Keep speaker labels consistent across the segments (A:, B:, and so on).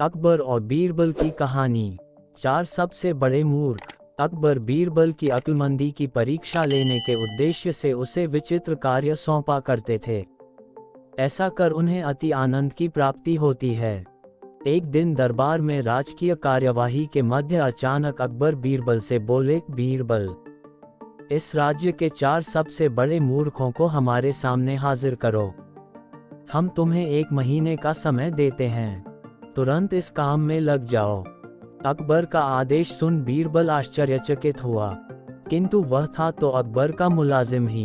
A: अकबर और बीरबल की कहानी। 4 सबसे बड़े मूर्ख। अकबर बीरबल की अक्लमंदी की परीक्षा लेने के उद्देश्य से उसे विचित्र कार्य सौंपा करते थे। ऐसा कर उन्हें अति आनंद की प्राप्ति होती है। एक दिन दरबार में राजकीय कार्यवाही के मध्य अचानक अकबर बीरबल से बोले, बीरबल, इस राज्य के 4 सबसे बड़े मूर्खों को हमारे सामने हाजिर करो। हम तुम्हें 1 महीने का समय देते हैं, तुरंत इस काम में लग जाओ। अकबर का आदेश सुन बीरबल आश्चर्यचकित हुआ, किंतु वह था तो अकबर का मुलाजिम ही।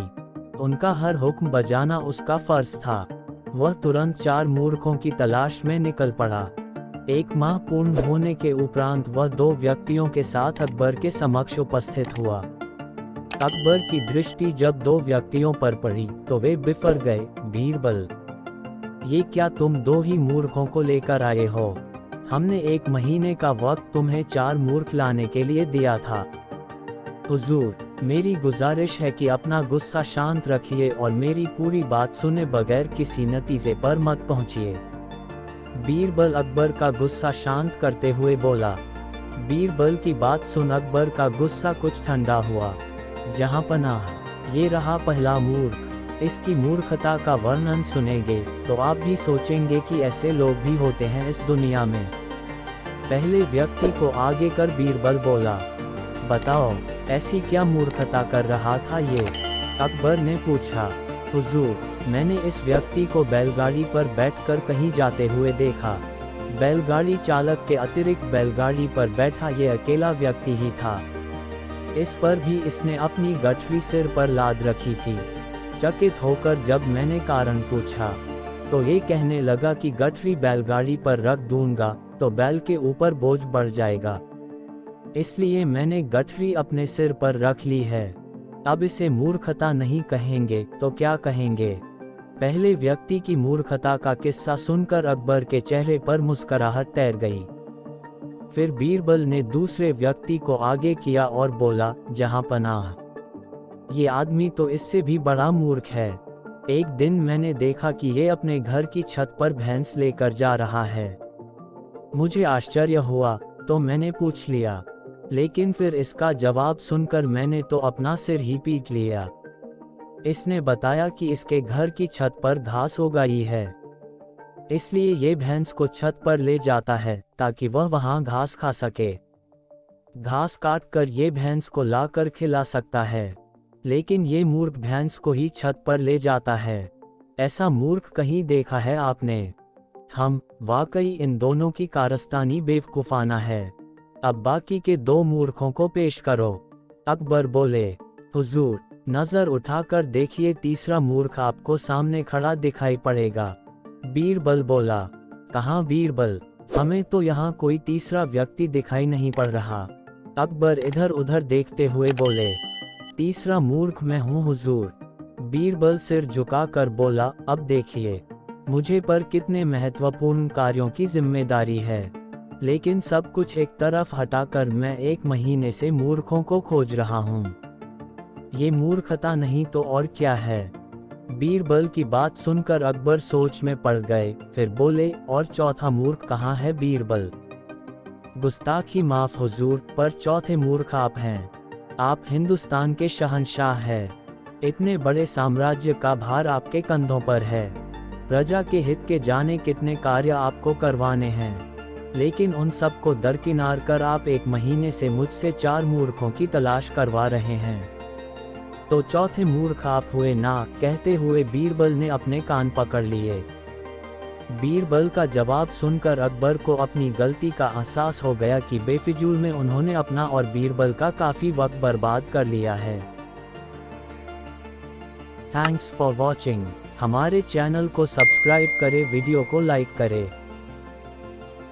A: उनका हर हुक्म बजाना उसका फर्ज था। वह तुरंत 4 मूर्खों की तलाश में निकल पड़ा। 1 माह पूर्ण होने के उपरांत वह 2 व्यक्तियों के साथ अकबर के समक्ष उपस्थित हुआ। अकबर की दृष्टि जब 2 व्यक्तियों पर पड़ी तो वे बिफर गए। बीरबल, ये क्या तुम 2 ही मूर्खों को लेकर आए हो? हमने 1 महीने का वक्त तुम्हें 4 मूर्ख लाने के लिए दिया था। हुजूर, मेरी गुजारिश है कि अपना गुस्सा शांत रखिए और मेरी पूरी बात सुने बगैर किसी नतीजे पर मत पहुंचिए। बीरबल अकबर का गुस्सा शांत करते हुए बोला। बीरबल की बात सुन अकबर का गुस्सा कुछ ठंडा हुआ। जहांपनाह, ये रहा पहला मूर्ख। इसकी मूर्खता का वर्णन सुनेंगे तो आप भी सोचेंगे कि ऐसे लोग भी होते हैं इस दुनिया में। पहले व्यक्ति को आगे कर बीरबल बोला, बताओ, ऐसी क्या मूर्खता कर रहा था ये? अकबर ने पूछा। हुजूर, मैंने इस व्यक्ति को बैलगाड़ी पर बैठकर कहीं जाते हुए देखा। बैलगाड़ी चालक के अतिरिक्त बैलगाड़ी पर बैठा ये अकेला व्यक्ति ही था। इस पर भी इसने अपनी गठरी सिर पर लाद रखी थी। चकित होकर जब मैंने कारण पूछा तो ये कहने लगा कि गठरी बैलगाड़ी पर रख दूंगा तो बैल के ऊपर बोझ बढ़ जाएगा, इसलिए मैंने गठरी अपने सिर पर रख ली है। अब इसे मूर्खता नहीं कहेंगे तो क्या कहेंगे? पहले व्यक्ति की मूर्खता का किस्सा सुनकर अकबर के चेहरे पर मुस्कुराहट तैर गई। फिर बीरबल ने दूसरे व्यक्ति को आगे किया और बोला, जहांपनाह, ये आदमी तो इससे भी बड़ा मूर्ख है। एक दिन मैंने देखा कि ये अपने घर की छत पर भैंस लेकर जा रहा है। मुझे आश्चर्य हुआ तो मैंने पूछ लिया, लेकिन फिर इसका जवाब सुनकर मैंने तो अपना सिर ही पीट लिया। इसने बताया कि इसके घर की छत पर घास उगाई है, इसलिए ये भैंस को छत पर ले जाता है ताकि वह वहां घास खा सके। घास काट कर ये भैंस को लाकर खिला सकता है, लेकिन ये मूर्ख भैंस को ही छत पर ले जाता है। ऐसा मूर्ख कहीं देखा है आपने? हम वाकई इन दोनों की कारस्तानी बेवकूफाना है। अब बाकी के 2 मूर्खों को पेश करो। अकबर बोले, हुजूर, नजर उठाकर देखिए, तीसरा मूर्ख आपको सामने खड़ा दिखाई पड़ेगा। बीरबल बोला, कहाँ बीरबल? हमें तो यहाँ कोई तीसरा व्यक्ति दिखाई नहीं पड़ रहा। अकबर इधर उधर देखते हुए बोले, तीसरा मूर्ख मैं हूँ हुजूर। बीरबल सिर झुकाकर बोला, अब देखिए, मुझे पर कितने महत्वपूर्ण कार्यों की जिम्मेदारी है, लेकिन सब कुछ एक तरफ हटाकर मैं 1 महीने से मूर्खों को खोज रहा हूँ। ये मूर्खता नहीं तो और क्या है? बीरबल की बात सुनकर अकबर सोच में पड़ गए। फिर बोले, और चौथा मूर्ख कहाँ है बीरबल? गुस्ताखी माफ हुजूर, पर चौथे मूर्ख आप हैं। आप हिंदुस्तान के शहंशाह हैं। इतने बड़े साम्राज्य का भार आपके कंधों पर है। प्रजा के हित के जाने कितने कार्य आपको करवाने हैं, लेकिन उन सब को दरकिनार कर आप 1 महीने से मुझसे 4 मूर्खों की तलाश करवा रहे हैं। तो चौथे मूर्ख आप हुए ना? कहते हुए बीरबल ने अपने कान पकड़ लिए। बीरबल का जवाब सुनकर अकबर को अपनी गलती का एहसास हो गया कि बेफिजूल में उन्होंने अपना और बीरबल का काफी वक्त बर्बाद कर लिया है। Thanks for watching. हमारे चैनल को सब्सक्राइब करें, वीडियो को लाइक करें।